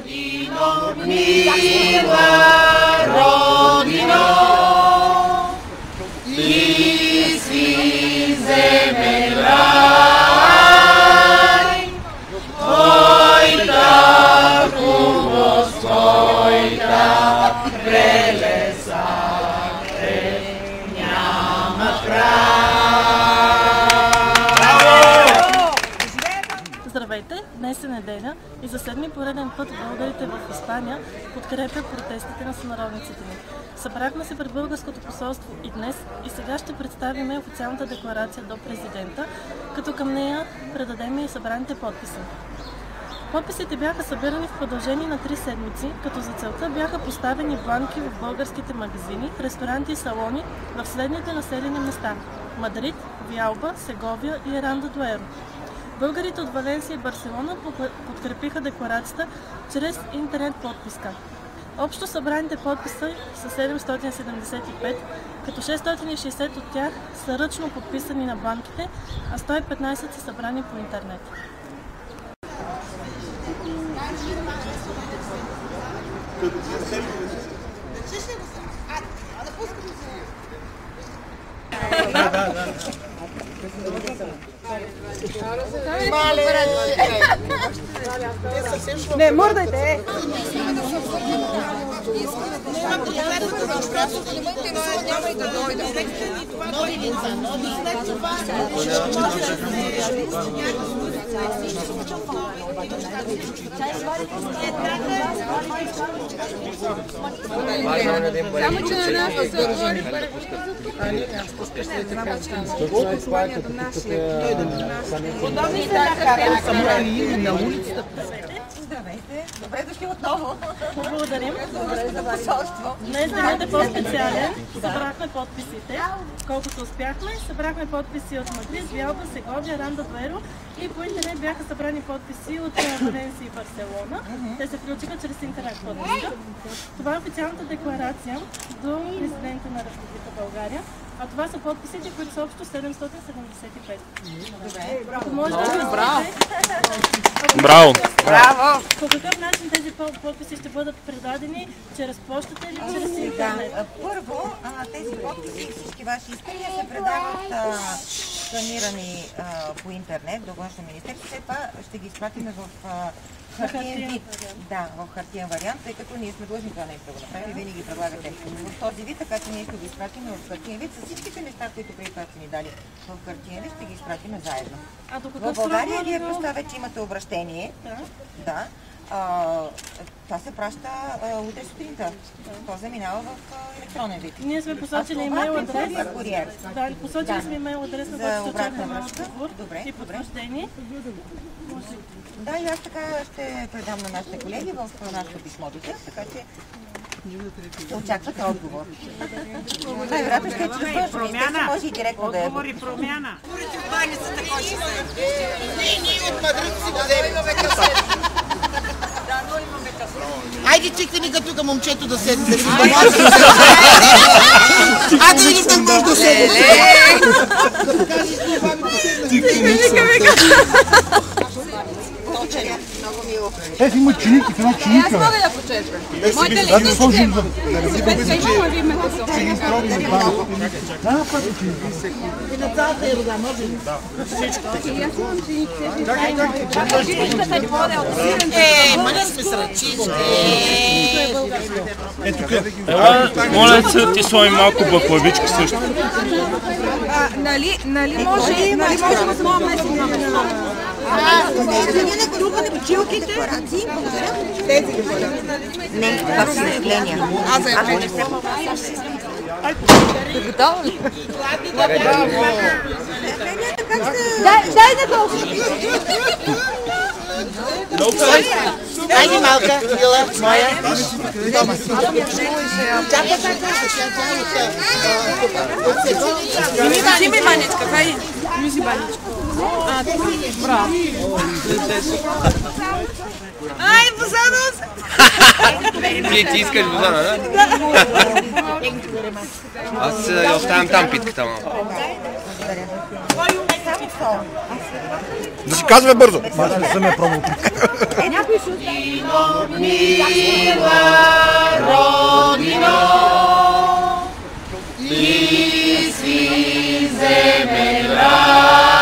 Родино, мила Родино, ти си земен рай, твоята хубост, твоята прелеса няма край. Здравейте! Днес е неделя и за седми пореден път българите в Испания подкрепят протестите на сънародниците ни. Събрахме се пред българското посолство и днес и сега ще представим официалната декларация до президента, като към нея предадем и събраните подписи. Подписите бяха събирани в продължение на 3 седмици, като за целта бяха поставени бланки в българските магазини, ресторанти и салони в следните населени места – Мадрид, Виалба, Сеговия и Аранда до Еро. Българите от Валенсия и Барселона подкрепиха декларацията чрез интернет подписка. Общо събраните подписи са 775, като 660 от тях са ръчно подписани на банките, а 115 са събрани по интернет. Не, мордайте! Само, че на нас да се отвори послание до нашия. На улицата. Здравейте! Добре дошли отново! Благодарим! Добре за посолство! Днес денят е по-специален. Събрахме подписите, колкото успяхме. Събрахме подписи от Мадрид, Виалба, Сеговия, Аранда до Еро и по интернет бяха събрани подписи от Валенсия и Барселона. Те се включиха чрез интернет подписка. Това е официалната декларация до президента на Република България. А това са подписите, които са общо 775. Добре, Браво! Браво! По какъв начин тези подписи ще бъдат предадени? Чрез почтата или чрез интернет? Първо, тези подписи и всички ваши искания се предават сканирани по интернет до Външно министерство. След това ще ги изпратим в хартиен вид. Да, в хартиен вариант, тъй като ние сме длъжни това нещо да го направим и вие ни ги предлагате в този вид, така че ние ще ги изпратим в хартиен вид. С всичките неща, които преди това сте ни дали в хартиен вид, ще ги изпратим заедно. В България вие представя, че имате обращение. Да. Това се праща утре сутринта. То заминава в електронен вид. Ние сме посочили имейл адрес. Да, посочили сме имейл адрес, на който ще очакваме отговор и потвърждение. Да, и аз така ще предам на нашите колеги в нашото писмо до тях, така че ще очаквате отговор. Най-вероятно ще чувстваш, че може и директно да е. Отговори промяна. Ние от Мадрид си го вземем. Айде, чекте ни тук момчето да седне. А да видим как може да седне. Много мило. Има чиники, една чиника. Аз мога да почерпя. Моите личности взема. Имаме ви името си. И на цялата еруда, може ли? Мали сме сръчички. Моля се, ти сложи малко баклавички също. Нали може с моя месец имаме Не, това са заявления. готово ли? Дай да долу! Айде малка, мила, моя. Мюзи ми баничка, хайде. Мюзи баничка. Браво. Ай, Бозанос! Ти искаш Бозана, да? Аз я оставям там питката малко. си казва бързо. Някой ще Ти си земен рай.